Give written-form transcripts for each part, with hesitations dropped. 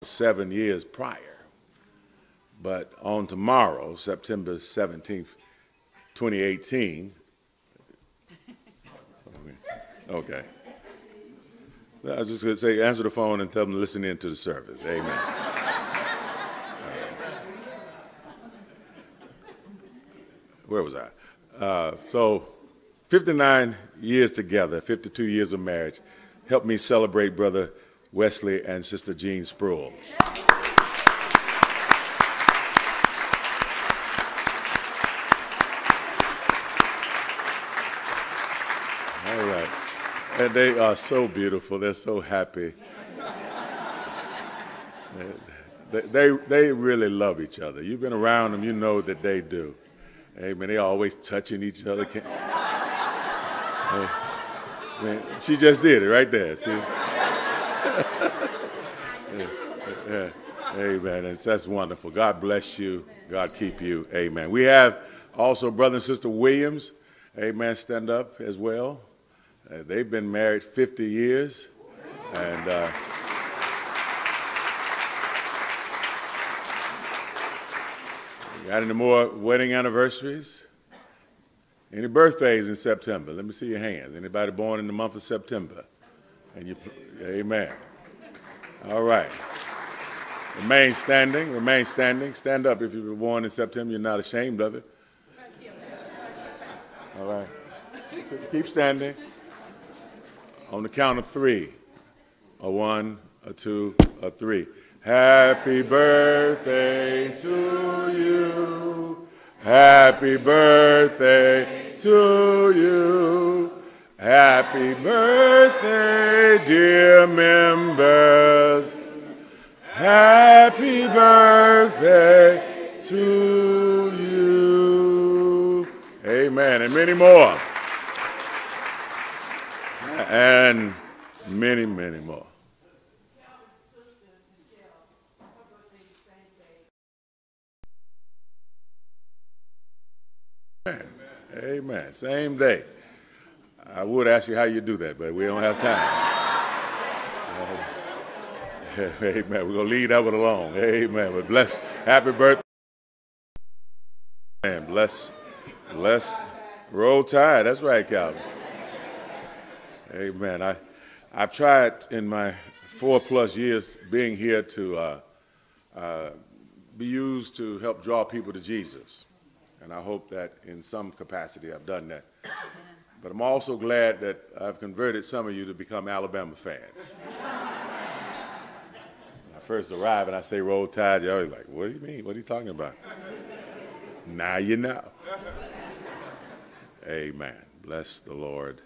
7 years prior. But on tomorrow, September 17th, 2018, okay. I was just going to say, answer the phone and tell them to listen in to the service. Amen. Where was I? So 59 years together, 52 years of marriage. Help me celebrate Brother Wesley and Sister Jean Sproul. All right. And they are so beautiful. They're so happy. They really love each other. You've been around them, you know that they do. Amen. They always touching each other. Man, she just did it right there. See? Yeah. Amen. That's wonderful. God bless you. God keep you. Amen. We have also Brother and Sister Williams. Amen. Stand up as well. They've been married 50 years. And got any more wedding anniversaries? Any birthdays in September? Let me see your hands. Anybody born in the month of September? Amen. All right. Remain standing. Remain standing. Stand up if you were born in September. You're not ashamed of it. All right. Keep standing. On the count of three. A one, a two, a three. Happy birthday to you. Happy birthday to you. Happy birthday, dear members. Happy birthday to you. Amen. And many more. And many, many more. Amen. Same day. I would ask you how you do that, but we don't have time. Amen. We're going to leave that one alone. Amen. But bless. Happy birthday. Man, bless. Roll Tide. That's right, Calvin. Amen. I've tried in my 4+ years being here to be used to help draw people to Jesus. And I hope that in some capacity I've done that. But I'm also glad that I've converted some of you to become Alabama fans. When I first arrived and I say Roll Tide, you're always like, what do you mean? What are you talking about? Now you know. Amen. Bless the Lord.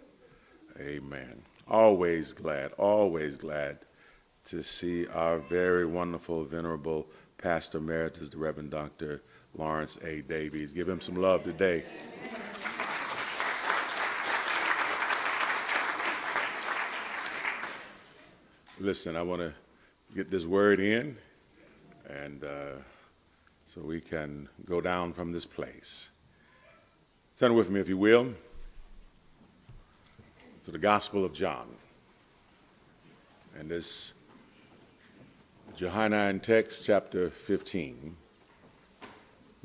Amen. Always glad to see our very wonderful, venerable Pastor Emeritus, the Reverend Dr. Lawrence A. Davies. Give him some love today. Listen, I want to get this word in, and so we can go down from this place. Turn with me, if you will, to the Gospel of John. And this Johannine text, chapter 15.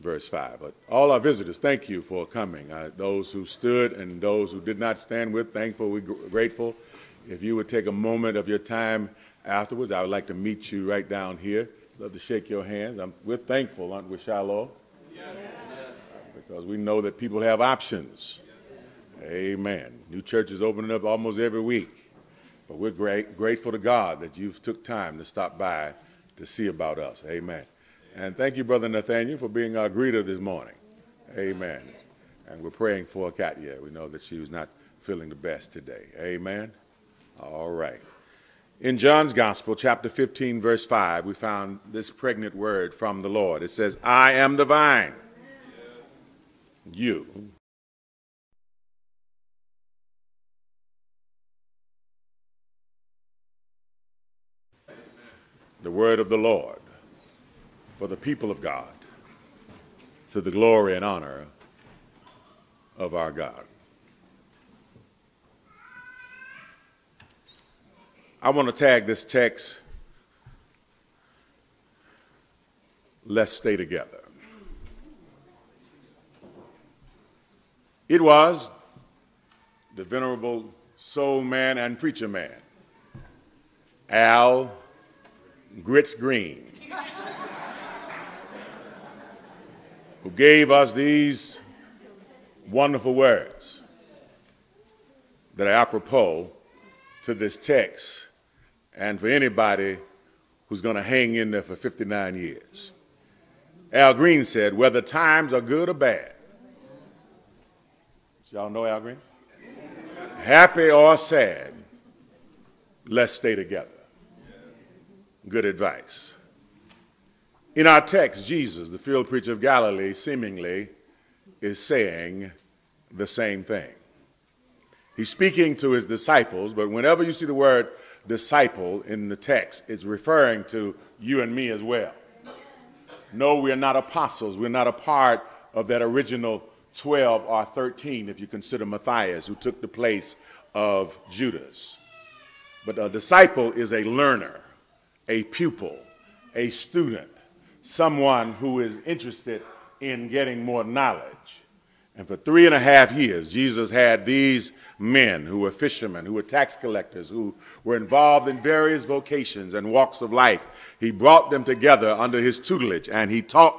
Verse 5. But all our visitors, thank you for coming. Those who stood and those who did not stand, we're thankful, we're grateful. If you would take a moment of your time afterwards, I would like to meet you right down here. Love to shake your hands. We're thankful, aren't we, Shiloh? Yeah. Because we know that people have options. Amen. New churches opening up almost every week. But we're grateful to God that you've took time to stop by to see about us. Amen. And thank you, Brother Nathaniel, for being our greeter this morning. Amen. And we're praying for Katya. We know that she was not feeling the best today. Amen. All right. In John's Gospel, chapter 15, verse 5, we found this pregnant word from the Lord. It says, I am the vine. You. The word of the Lord. For the people of God, to the glory and honor of our God. I want to tag this text let's stay together. It was the venerable soul man and preacher man, Al Grits Green, who gave us these wonderful words that are apropos to this text and for anybody who's going to hang in there for 59 years. Al Green said, whether times are good or bad, y'all know Al Green? Happy or sad, let's stay together. Good advice. In our text, Jesus, the field preacher of Galilee, seemingly is saying the same thing. He's speaking to his disciples, but whenever you see the word disciple in the text, it's referring to you and me as well. No, we're not apostles. We're not a part of that original 12 or 13, if you consider Matthias, who took the place of Judas. But a disciple is a learner, a pupil, a student, someone who is interested in getting more knowledge. And for 3.5 years, Jesus had these men who were fishermen, who were tax collectors, who were involved in various vocations and walks of life. He brought them together under his tutelage, and he taught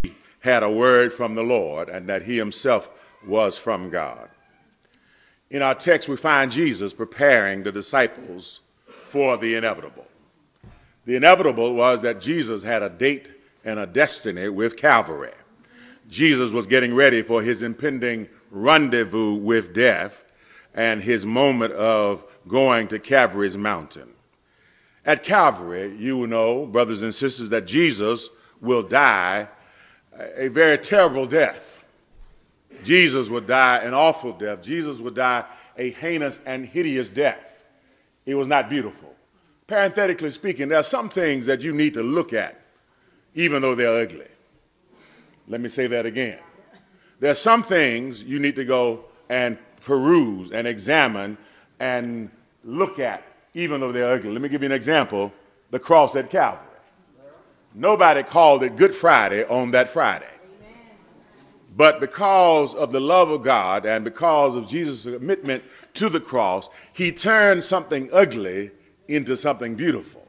them had a word from the Lord and that he himself was from God. In our text, we find Jesus preparing the disciples for the inevitable. The inevitable was that Jesus had a date and a destiny with Calvary. Jesus was getting ready for his impending rendezvous with death and his moment of going to Calvary's mountain. At Calvary, you know, brothers and sisters, that Jesus will die a very terrible death. Jesus would die an awful death. Jesus would die a heinous and hideous death. It was not beautiful. Parenthetically speaking, there are some things that you need to look at, even though they're ugly. Let me say that again. There are some things you need to go and peruse and examine and look at, even though they're ugly. Let me give you an example. The cross at Calvary. Nobody called it Good Friday on that Friday. But because of the love of God and because of Jesus' commitment to the cross, he turned something ugly into something beautiful.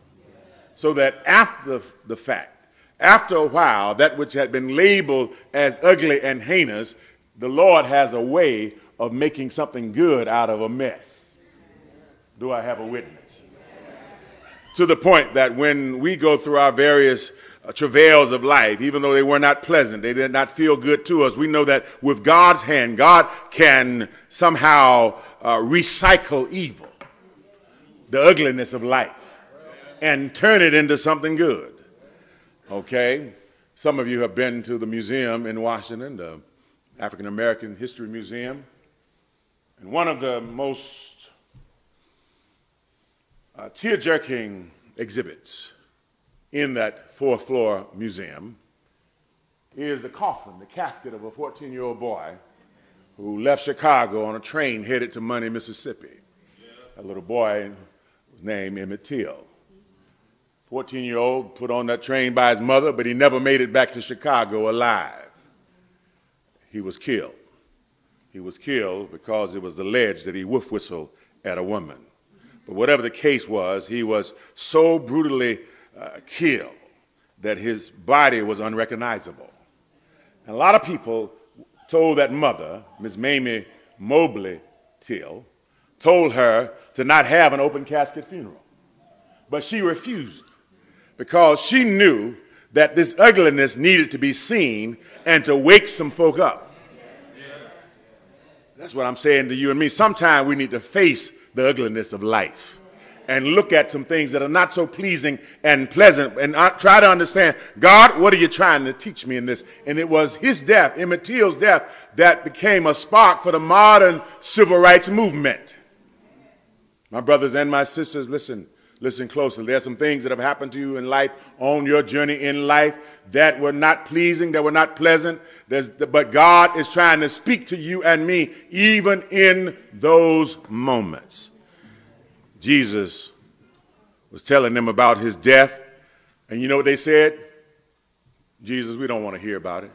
So that after the fact, after a while, that which had been labeled as ugly and heinous, the Lord has a way of making something good out of a mess. Do I have a witness? To the point that when we go through our various travails of life, even though they were not pleasant, they did not feel good to us, we know that with God's hand, God can somehow recycle evil, the ugliness of life, and turn it into something good. Okay, some of you have been to the museum in Washington, the African American History Museum, and one of the most tear-jerking exhibits in that fourth floor museum is the coffin, the casket of a 14-year-old boy who left Chicago on a train headed to Money, Mississippi. A little boy was named Emmett Till. 14-year-old put on that train by his mother, but he never made it back to Chicago alive. He was killed. He was killed because it was alleged that he wolf whistled at a woman. But whatever the case was, he was so brutally killed that his body was unrecognizable. And a lot of people told that mother, Miss Mamie Mobley Till, told her to not have an open casket funeral. But she refused, because she knew that this ugliness needed to be seen and to wake some folk up. That's what I'm saying to you and me. Sometimes we need to face the ugliness of life and look at some things that are not so pleasing and pleasant and try to understand, God, what are you trying to teach me in this? And it was his death, Emmett Till's death, that became a spark for the modern civil rights movement. My brothers and my sisters, listen closely. There are some things that have happened to you in life, on your journey in life, that were not pleasing, that were not pleasant. But God is trying to speak to you and me even in those moments. Jesus was telling them about his death, And you know what they said? Jesus, we don't want to hear about it.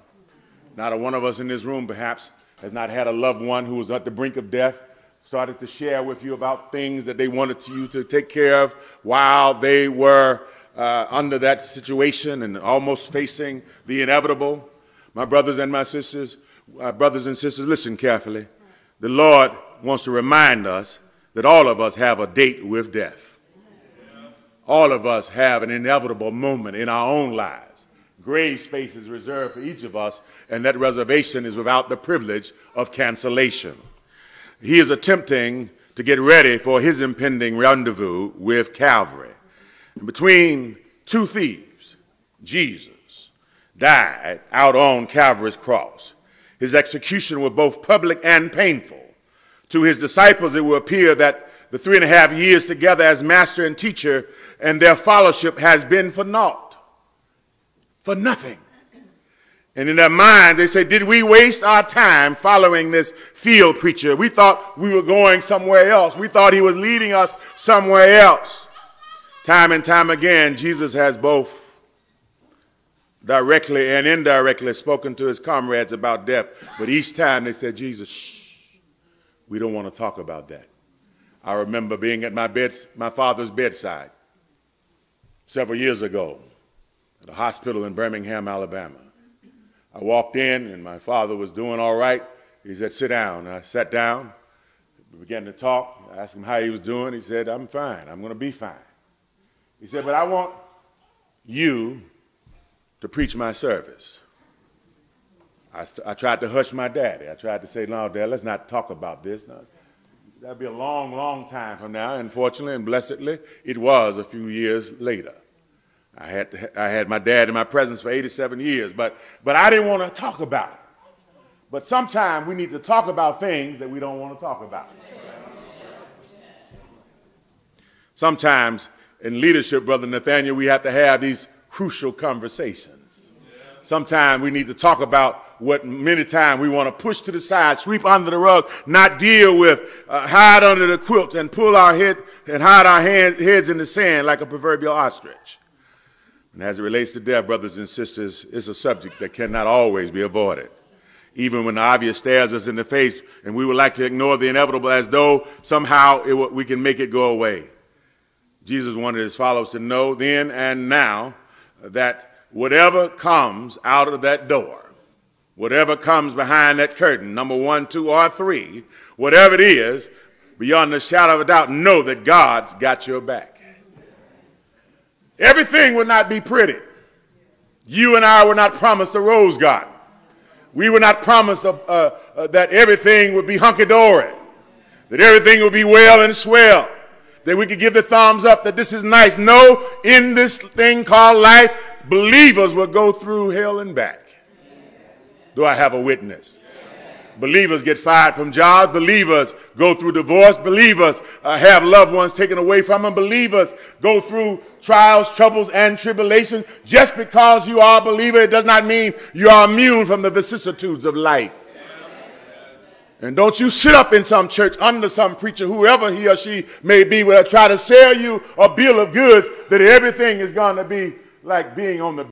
Not a one of us in this room, perhaps, has not had a loved one who was at the brink of death, started to share with you about things that they wanted you to take care of while they were under that situation and almost facing the inevitable. My brothers and my sisters, listen carefully. The Lord wants to remind us that all of us have a date with death. All of us have an inevitable moment in our own lives. Grave space is reserved for each of us, and that reservation is without the privilege of cancellation. He is attempting to get ready for his impending rendezvous with Calvary. And between two thieves, Jesus died out on Calvary's cross. His execution was both public and painful. To his disciples, it will appear that the 3.5 years together as master and teacher and their fellowship has been for naught, for nothing. And in their mind, they say, did we waste our time following this field preacher? We thought we were going somewhere else. We thought he was leading us somewhere else. Time and time again, Jesus has both directly and indirectly spoken to his comrades about death. But each time they said, Jesus, shh, we don't want to talk about that. I remember being at my father's bedside several years ago at a hospital in Birmingham, Alabama. I walked in, and my father was doing all right. He said, sit down. I sat down. We began to talk. I asked him how he was doing. He said, I'm fine. I'm going to be fine. He said, but I want you to preach my service. I tried to hush my daddy. I tried to say, no, Dad, let's not talk about this. No, that'll be a long, long time from now. Unfortunately and blessedly, it was a few years later. I had my dad in my presence for 87 years, but I didn't want to talk about it. But sometimes we need to talk about things that we don't want to talk about. Sometimes in leadership, Brother Nathaniel, we have to have these crucial conversations. Sometimes we need to talk about what many times we want to push to the side, sweep under the rug, not deal with, hide under the quilt and pull our head and hide our heads in the sand like a proverbial ostrich. And as it relates to death, brothers and sisters, it's a subject that cannot always be avoided. Even when the obvious stares us in the face and we would like to ignore the inevitable as though somehow we can make it go away. Jesus wanted his followers to know then and now that whatever comes out of that door, whatever comes behind that curtain, number 1, 2, or 3, whatever it is, beyond the shadow of a doubt, know that God's got your back. Everything would not be pretty. You and I were not promised a rose garden. We were not promised that everything would be hunky-dory, that everything would be well and swell, that we could give the thumbs up, that this is nice. No, in this thing called life, believers will go through hell and back. Do I have a witness? Believers get fired from jobs. Believers go through divorce. Believers have loved ones taken away from them. Believers go through trials, troubles, and tribulations. Just because you are a believer, it does not mean you are immune from the vicissitudes of life. And don't you sit up in some church under some preacher, whoever he or she may be, will try to sell you a bill of goods that everything is going to be like being on the